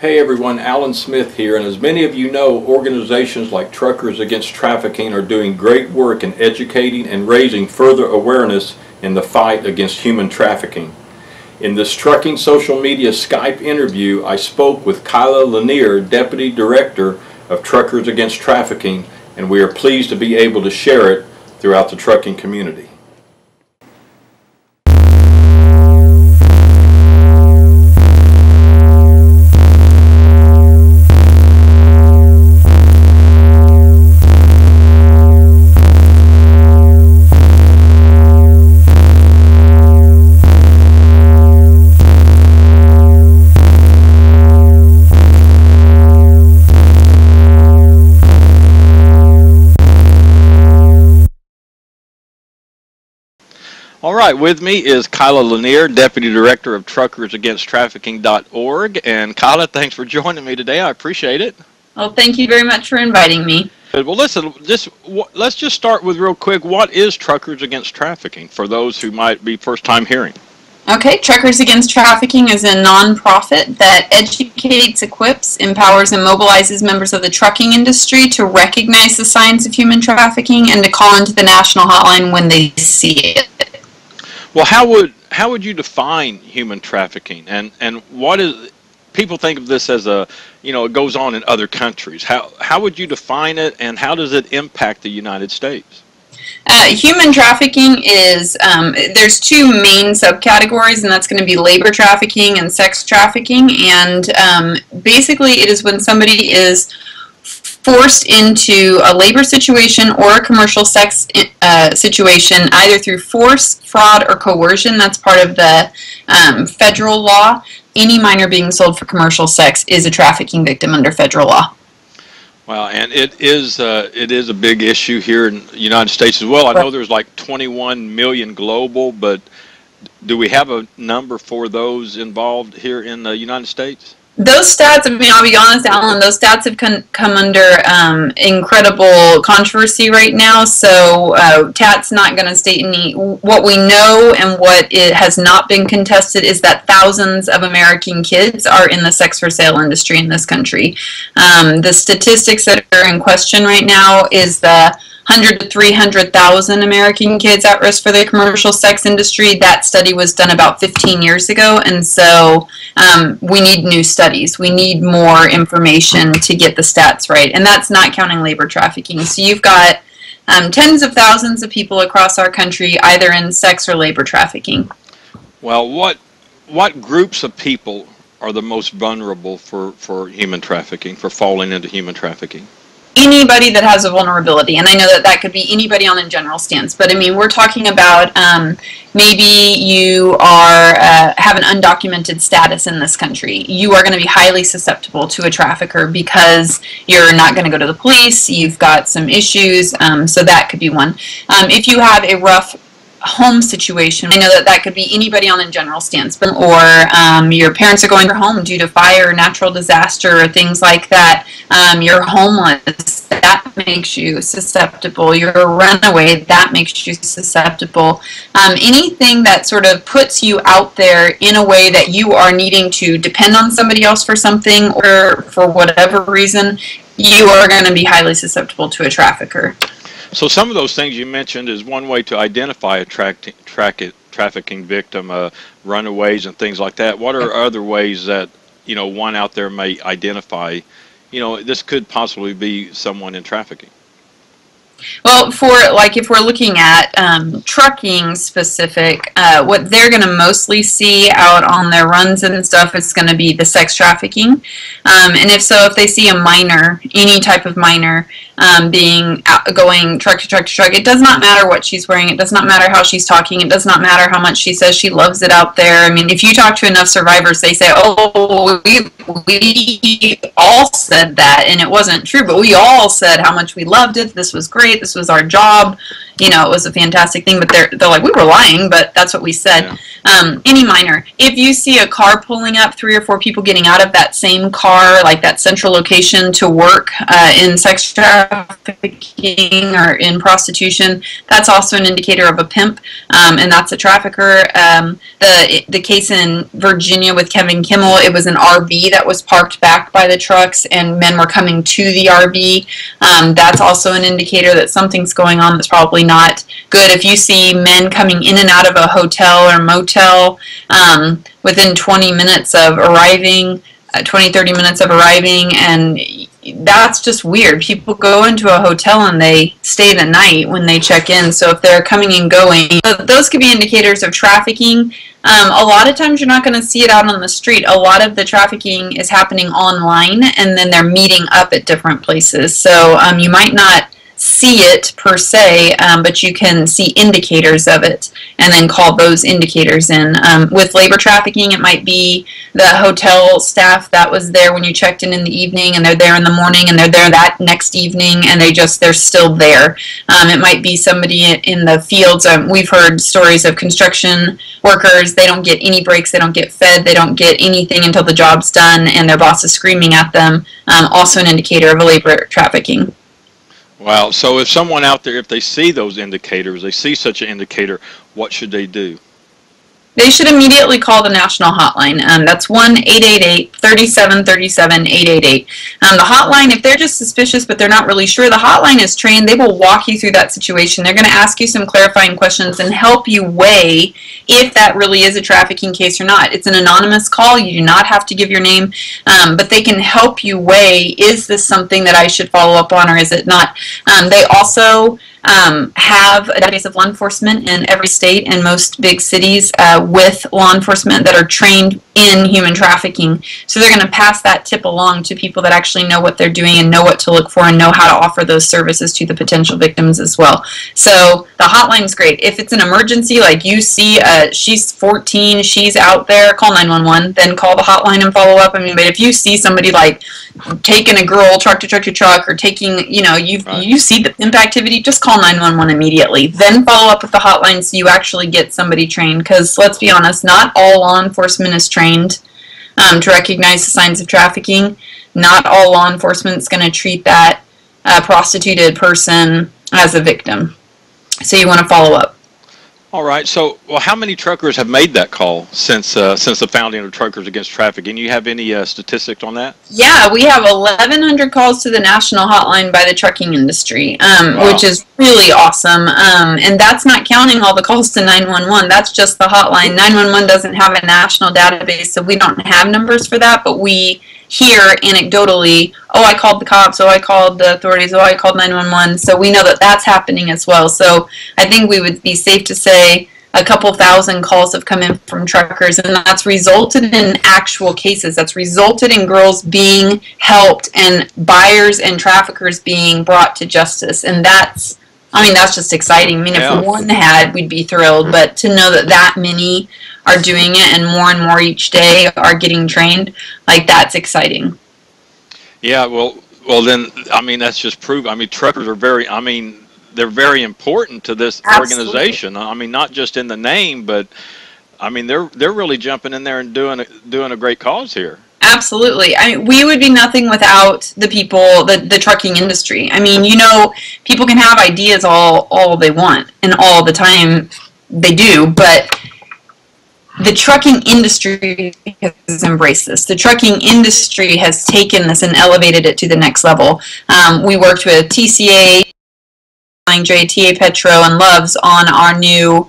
Hey everyone, Alan Smith here, and as many of you know, organizations like Truckers Against Trafficking are doing great work in educating and raising further awareness in the fight against human trafficking. In this Trucking Social Media Skype interview, I spoke with Kylla Lanier, Deputy Director of Truckers Against Trafficking, and we are pleased to be able to share it throughout the trucking community. All right, with me is Kylla Lanier, Deputy Director of TruckersAgainstTrafficking.org. And Kylla, thanks for joining me today. I appreciate it. Well, thank you very much for inviting me. Well, listen, let's just start with real quick. What is Truckers Against Trafficking for those who might be first time hearing? Okay, Truckers Against Trafficking is a nonprofit that educates, equips, empowers, and mobilizes members of the trucking industry to recognize the signs of human trafficking and to call into the national hotline when they see it. Well, how would you define human trafficking, and what is, people think of this as a, it goes on in other countries. How would you define it, and how does it impact the United States? Human trafficking is, there's two main subcategories, and that's going to be labor trafficking and sex trafficking, and basically it is when somebody is forced into a labor situation or a commercial sex situation, either through force, fraud, or coercion. That's part of the federal law. Any minor being sold for commercial sex is a trafficking victim under federal law. Wow, and it is a big issue here in the United States as well. I know there's like 21 million global, but do we have a number for those involved here in the United States? Those stats, I mean, I'll be honest, Alan, those stats have come under incredible controversy right now, so TAT's not going to state any. What we know and what it has not been contested is that thousands of American kids are in the sex for sale industry in this country. The statistics that are in question right now is the 100 to 300,000 American kids at risk for the commercial sex industry. That study was done about 15 years ago, and so we need new studies. We need more information to get the stats right, and that's not counting labor trafficking. So you've got tens of thousands of people across our country either in sex or labor trafficking. Well, what groups of people are the most vulnerable for human trafficking, for falling into human trafficking? Anybody that has a vulnerability, and I know that could be anybody on a general stance, but I mean, we're talking about maybe you are have an undocumented status in this country. You are going to be highly susceptible to a trafficker because you're not going to go to the police, you've got some issues, so that could be one. If you have a rough home situation, I know that could be anybody on a general stance, or your parents are going to home due to fire, natural disaster, or things like that. You're homeless, that makes you susceptible. You're a runaway, that makes you susceptible. Anything that sort of puts you out there in a way that you are needing to depend on somebody else for something, or for whatever reason, you are going to be highly susceptible to a trafficker. So some of those things you mentioned is one way to identify a trafficking victim, runaways and things like that. What are other ways that, one out there may identify, this could possibly be someone in trafficking? Well, if we're looking at trucking specific, what they're going to mostly see out on their runs and stuff is going to be the sex trafficking. And if they see a minor, any type of minor, going truck to truck to truck, it does not matter what she's wearing, it does not matter how she's talking, it does not matter how much she says she loves it out there. I mean, if you talk to enough survivors, they say, oh, we all said that, and it wasn't true, but we all said how much we loved it, this was great, this was our job, you know, it was a fantastic thing, but they're like, we were lying, but that's what we said. Yeah. Any minor. If you see a car pulling up, 3 or 4 people getting out of that same car, like that central location to work in sex trafficking or in prostitution, that's also an indicator of a pimp, and that's a trafficker. The case in Virginia with Kevin Kimmel, it was an RV that was parked back by the trucks, and men were coming to the RV. That's also an indicator that something's going on that's probably not good. If you see men coming in and out of a hotel or motel within 20 minutes of arriving, 20-30 minutes of arriving, and that's just weird. People go into a hotel and they stay the night when they check in, so if they're coming and going, those could be indicators of trafficking. A lot of times you're not going to see it out on the street. A lot of the trafficking is happening online, and then they're meeting up at different places. So you might not see it per se, but you can see indicators of it and then call those indicators in. With labor trafficking, it might be the hotel staff that was there when you checked in the evening, and they're there in the morning, and they're there that next evening, and they're still there. It might be somebody in the fields. We've heard stories of construction workers. They don't get any breaks, they don't get fed, they don't get anything until the job's done, and their boss is screaming at them. Also an indicator of a labor trafficking. Wow. So if someone out there, if they see those indicators, they see such an indicator, what should they do? They should immediately call the national hotline. That's 1-888-3737-888. The hotline, if they're just suspicious but they're not really sure, the hotline is trained. They will walk you through that situation. They're going to ask you some clarifying questions and help you weigh if that really is a trafficking case or not. It's an anonymous call. You do not have to give your name, but they can help you weigh, is this something that I should follow up on or is it not? They also have a database of law enforcement in every state and most big cities with law enforcement that are trained in human trafficking. So they're going to pass that tip along to people that actually know what they're doing and know what to look for and know how to offer those services to the potential victims as well. So the hotline's great. If it's an emergency, like you see she's 14, she's out there, call 911, then call the hotline and follow up. I mean, but if you see somebody like taking a girl truck to truck to truck or taking, you know, you see the pimp activity, just call 911 immediately. Then follow up with the hotline so you actually get somebody trained, because let's be honest, not all law enforcement is trained to recognize the signs of trafficking. Not all law enforcement is going to treat that prostituted person as a victim. So you want to follow up. All right. So, well, how many truckers have made that call since the founding of Truckers Against Trafficking? You have any statistics on that? Yeah, we have 1,100 calls to the national hotline by the trucking industry, wow, which is really awesome. And that's not counting all the calls to 911. That's just the hotline. 911 doesn't have a national database, so we don't have numbers for that, but we hear anecdotally, oh, I called the cops, oh, I called the authorities, oh, I called 911. So we know that that's happening as well. So I think we would be safe to say a couple thousand calls have come in from truckers, and that's resulted in actual cases. That's resulted in girls being helped and buyers and traffickers being brought to justice. And that's, I mean, that's just exciting. I mean, yeah, if one had, we'd be thrilled. But to know that that many are doing it and more each day are getting trained, like, that's exciting. Yeah, well then, I mean, that's just proof. I mean, truckers are very, I mean, they're very important to this Absolutely. Organization. I mean, not just in the name, but I mean, they're really jumping in there and doing a great cause here. Absolutely. I mean, we would be nothing without the people, the trucking industry. I mean, you know, people can have ideas all they want and all the time they do, but the trucking industry has embraced this. The trucking industry has taken this and elevated it to the next level. We worked with TCA, TA Petro, and Loves on our new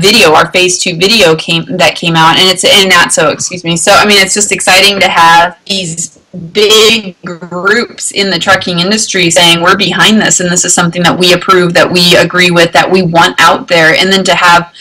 video, our phase 2 video that came out, and excuse me. So I mean, it's just exciting to have these big groups in the trucking industry saying we're behind this, and this is something that we approve, that we agree with, that we want out there. And then to have,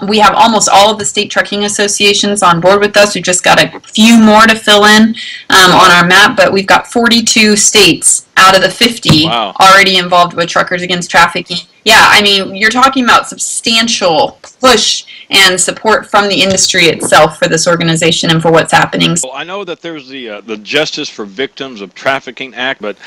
we have almost all of the state trucking associations on board with us. We've just got a few more to fill in on our map, but we've got 42 states out of the 50 wow. already involved with Truckers Against Trafficking. Yeah, I mean, you're talking about substantial push and support from the industry itself for this organization and for what's happening. Well, I know that there's the Justice for Victims of Trafficking Act, but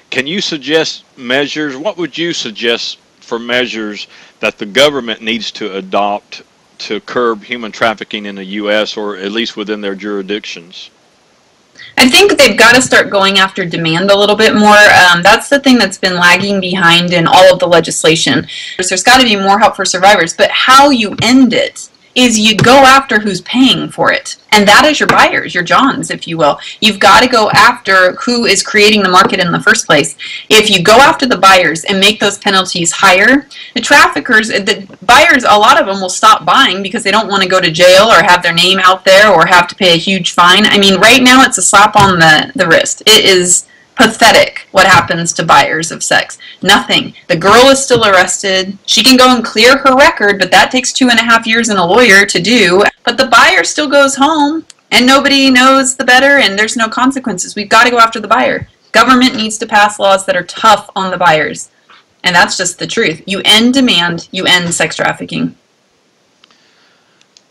can you suggest measures? What would you suggest for measures that the government needs to adopt to curb human trafficking in the U.S. or at least within their jurisdictions? I think they've got to start going after demand a little bit more. That's the thing that's been lagging behind in all of the legislation. There's got to be more help for survivors, but how you end it is you go after who's paying for it. And that is your buyers, your Johns, if you will. You've got to go after who is creating the market in the first place. If you go after the buyers and make those penalties higher, the traffickers, the buyers, a lot of them will stop buying because they don't want to go to jail or have their name out there or have to pay a huge fine. I mean, right now it's a slap on the wrist. It is pathetic what happens to buyers of sex. Nothing. The girl is still arrested. She can go and clear her record, but that takes 2.5 years and a lawyer to do. But the buyer still goes home, and nobody knows the better, and there's no consequences. We've got to go after the buyer. Government needs to pass laws that are tough on the buyers. And that's just the truth. You end demand, you end sex trafficking.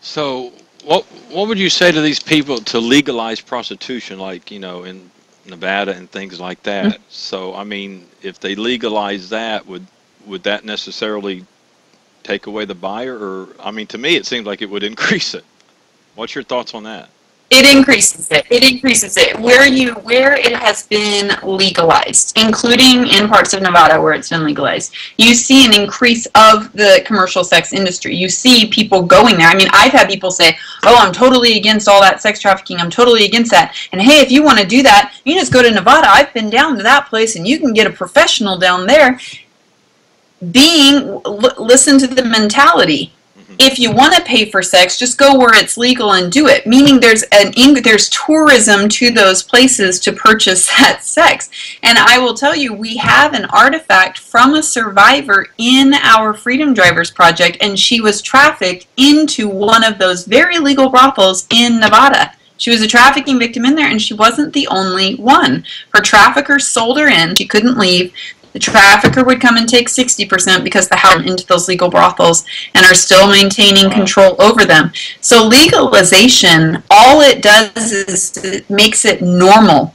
So what would you say to these people to legalize prostitution, like, you know, in Nevada and things like that? Mm-hmm. So, I mean, if they legalize that, would that necessarily take away the buyer? Or, I mean, to me, it seems like it would increase it. What's your thoughts on that? It increases it. It increases it. Where it has been legalized, including in parts of Nevada where it's been legalized, you see an increase of the commercial sex industry. You see people going there. I mean, I've had people say, oh, I'm totally against all that sex trafficking. I'm totally against that. And hey, if you want to do that, you just go to Nevada. I've been down to that place and you can get a professional down there. Listen to the mentality. If you want to pay for sex, just go where it's legal and do it. Meaning there's tourism to those places to purchase that sex. And I will tell you, we have an artifact from a survivor in our Freedom Drivers project, and she was trafficked into one of those very legal brothels in Nevada. She was a trafficking victim in there, and she wasn't the only one. Her traffickers sold her in. She couldn't leave. The trafficker would come and take 60% because the house into those legal brothels and are still maintaining control over them. So legalization, all it does is it makes it normal.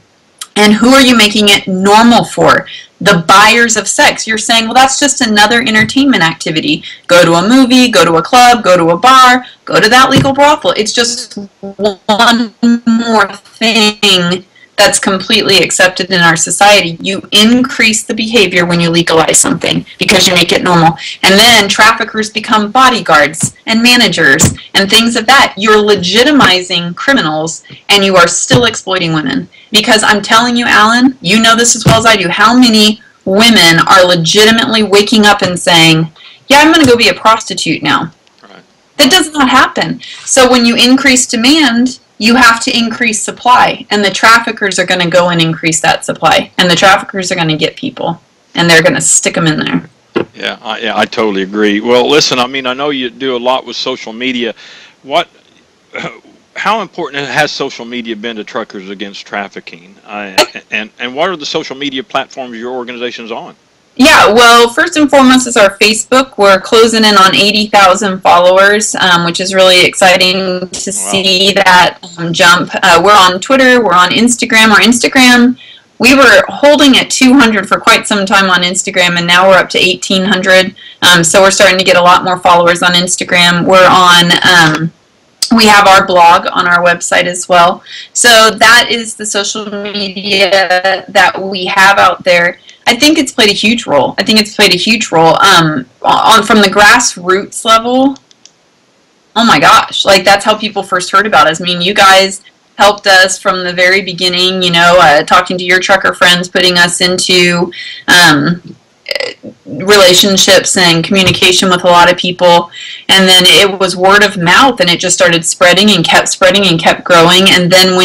And who are you making it normal for? The buyers of sex. You're saying, well, that's just another entertainment activity. Go to a movie, go to a club, go to a bar, go to that legal brothel. It's just one more thing that's completely accepted in our society. You increase the behavior when you legalize something because you make it normal. And then traffickers become bodyguards and managers and things of that. You're legitimizing criminals and you are still exploiting women. Because I'm telling you, Alan, you know this as well as I do, how many women are legitimately waking up and saying, yeah, I'm going to go be a prostitute now. Right. That does not happen. So when you increase demand, you have to increase supply, and the traffickers are going to go and increase that supply, and the traffickers are going to get people, and they're going to stick them in there. Yeah, I totally agree. Well, listen, I mean, I know you do a lot with social media. How important has social media been to Truckers Against Trafficking? And what are the social media platforms your organization's on? Yeah, well, first and foremost is our Facebook. We're closing in on 80,000 followers, which is really exciting to see that jump. We're on Twitter. We're on Instagram. Our Instagram, we were holding at 200 for quite some time on Instagram, and now we're up to 1,800. So we're starting to get a lot more followers on Instagram. We're on... we have our blog on our website as well. So that is the social media that we have out there. I think it's played a huge role. From the grassroots level. Oh my gosh, like that's how people first heard about us. I mean, you guys helped us from the very beginning, you know, talking to your trucker friends, putting us into relationships and communication with a lot of people, and then it was word of mouth, and it just started spreading and kept growing. And then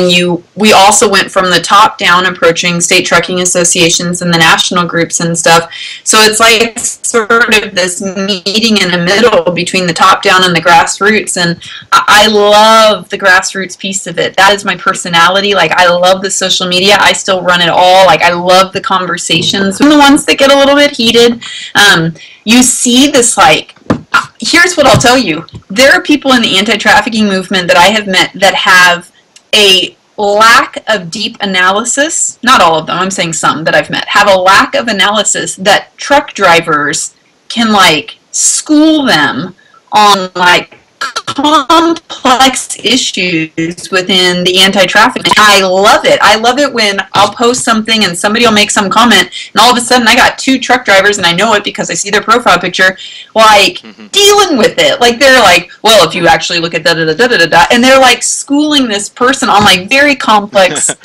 we also went from the top down, approaching state trucking associations and the national groups and stuff. So it's like sort of this meeting in the middle between the top down and the grassroots, and I love the grassroots piece of it. That is my personality. Like, I love the social media. I still run it all. Like, I love the conversations, and the ones that get a little bit heated. You see this, like, here's what I'll tell you. There are people in the anti-trafficking movement that I have met that have a lack of deep analysis. Not all of them, I'm saying some that I've met, have a lack of analysis that truck drivers can like school them on like complex issues within the anti-trafficking. I love it. I love it when I'll post something and somebody will make some comment, and all of a sudden I got 2 truck drivers, and I know it because I see their profile picture, like dealing with it. Like they're like, well, if you actually look at da-da-da-da-da-da, and they're like schooling this person on like very complex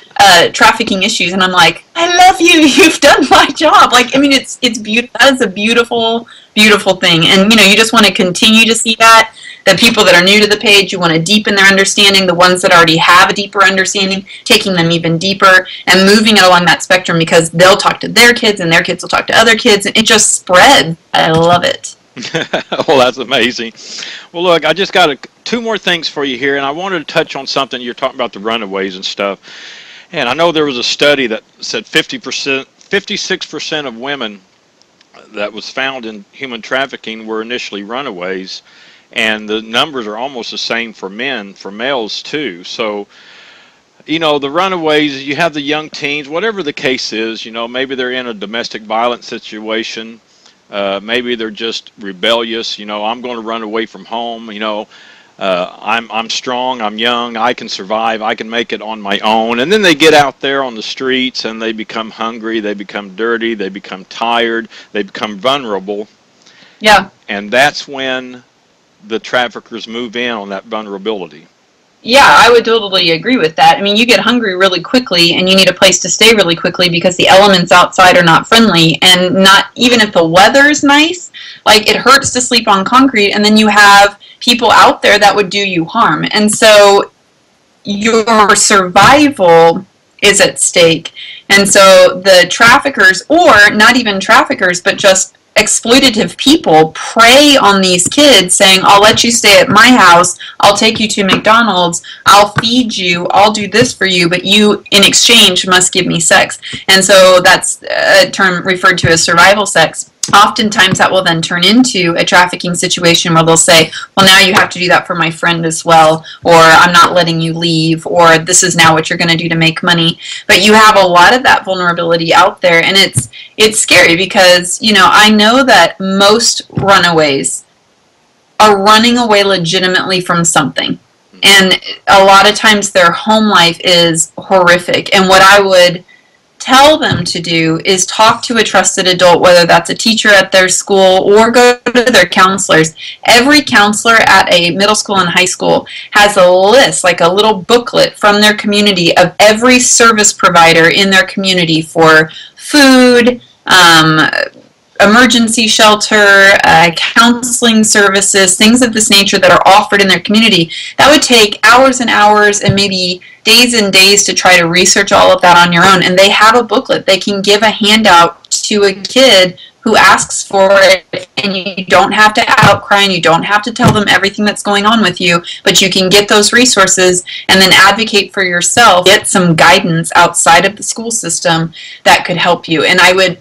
trafficking issues, and I'm like, I love you. You've done my job. Like, I mean, it's beautiful. That is a beautiful, beautiful thing, and you just want to continue to see that. The people that are new to the page, you want to deepen their understanding. The ones that already have a deeper understanding, taking them even deeper and moving it along that spectrum, because they'll talk to their kids and their kids will talk to other kids, and it just spreads. I love it. Well, that's amazing. Well, look, I just got 2 more things for you here, and I wanted to touch on something. You're talking about the runaways and stuff. And I know there was a study that said 56% of women that was found in human trafficking were initially runaways. And the numbers are almost the same for men, for males too. So, the runaways, you have the young teens, whatever the case is, maybe they're in a domestic violence situation. Maybe they're just rebellious. I'm going to run away from home. I'm strong, I'm young, I can survive, I can make it on my own. And then they get out there on the streets and they become hungry, they become dirty, they become tired, they become vulnerable. Yeah. And that's when the traffickers move in on that vulnerability. Yeah, I would totally agree with that. I mean, you get hungry really quickly and you need a place to stay really quickly because the elements outside are not friendly, and not even if the weather's nice, like it hurts to sleep on concrete, and then you have people out there that would do you harm. And so your survival is at stake. And so the traffickers, or not even traffickers, but just exploitative people, prey on these kids saying, I'll let you stay at my house, I'll take you to McDonald's, I'll feed you, I'll do this for you, but you in exchange must give me sex. And so that's a term referred to as survival sex. Oftentimes that will then turn into a trafficking situation where they'll say, well, now you have to do that for my friend as well, or I'm not letting you leave, or this is now what you're going to do to make money. But you have a lot of that vulnerability out there, and it's scary because, I know that most runaways are running away legitimately from something. And a lot of times their home life is horrific. And what I would tell them to do is talk to a trusted adult, whether that's a teacher at their school or go to their counselors. Every counselor at a middle school and high school has a list, like a little booklet from their community of every service provider in their community for food, emergency shelter, counseling services, things of this nature that are offered in their community. That would take hours and hours and maybe days and days to try to research all of that on your own. And they have a booklet. They can give a handout to a kid who asks for it, and you don't have to outcry and you don't have to tell them everything that's going on with you, but you can get those resources and then advocate for yourself, get some guidance outside of the school system that could help you. And I would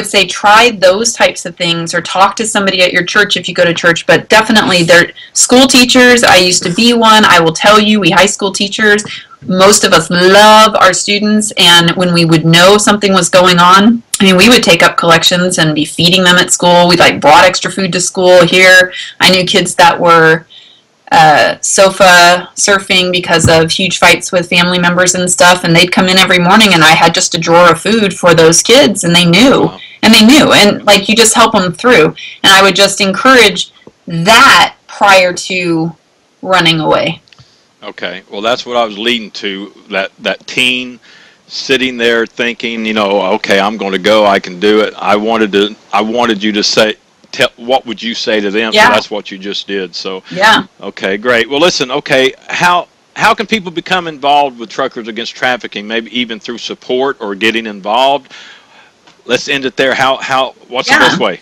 say try those types of things, or talk to somebody at your church if you go to church, but definitely they're school teachers. I used to be one. I will tell you, we high school teachers, most of us love our students, and when we would know something was going on, I mean, we would take up collections and be feeding them at school. We brought extra food to school here. I knew kids that were sofa surfing because of huge fights with family members and stuff, and they'd come in every morning and I had just a drawer of food for those kids, and they knew. And you just help them through. And I would just encourage that prior to running away. Okay, well, that's what I was leading to, that teen sitting there thinking, okay, I'm going to go, I can do it. I wanted you to say, what would you say to them? Yeah. So that's what you just did. So yeah. Okay, great. Well, listen. Okay, how can people become involved with Truckers Against Trafficking? Maybe even through support or getting involved. Let's end it there. What's the best way?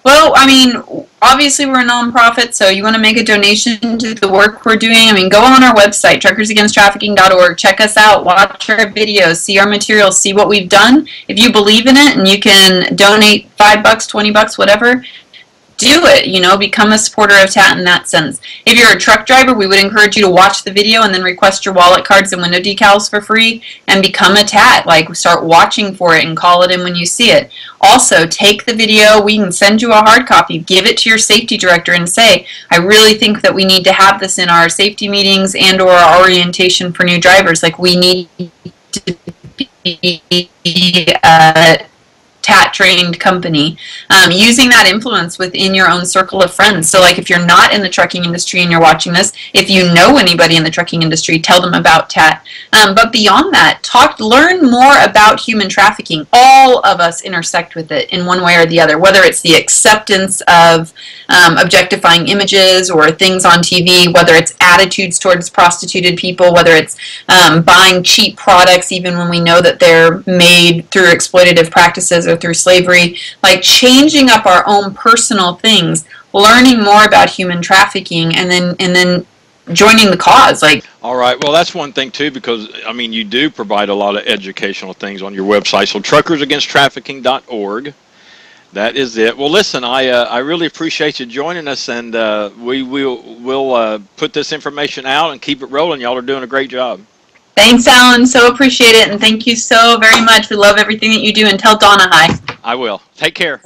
Well, I mean, obviously we're a nonprofit, so you want to make a donation to the work we're doing. I mean, go on our website, truckersagainsttrafficking.org. Check us out, watch our videos, see our materials, see what we've done. If you believe in it and you can donate $5, $20, whatever, do it, you know, become a supporter of TAT in that sense. If you're a truck driver, we would encourage you to watch the video and then request your wallet cards and window decals for free and become a TAT. Like, start watching for it and call it in when you see it. Also, take the video. We can send you a hard copy. Give it to your safety director and say, I really think that we need to have this in our safety meetings and or our orientation for new drivers. Like, we need to be TAT trained company, using that influence within your own circle of friends. So like if you're not in the trucking industry and you're watching this, if you know anybody in the trucking industry, tell them about TAT. But beyond that, learn more about human trafficking. All of us intersect with it in one way or the other, whether it's the acceptance of objectifying images or things on TV, whether it's attitudes towards prostituted people, whether it's buying cheap products even when we know that they're made through exploitative practices or through slavery, like changing up our own personal things, learning more about human trafficking, and then joining the cause. Like, all right, well, that's one thing too, because I mean, you do provide a lot of educational things on your website. So truckersagainsttrafficking.org. That is it. Well, listen, I really appreciate you joining us, and we'll put this information out and keep it rolling. Y'all are doing a great job. Thanks, Alan. So appreciate it, and thank you so very much. We love everything that you do, and tell Donna hi. I will. Take care.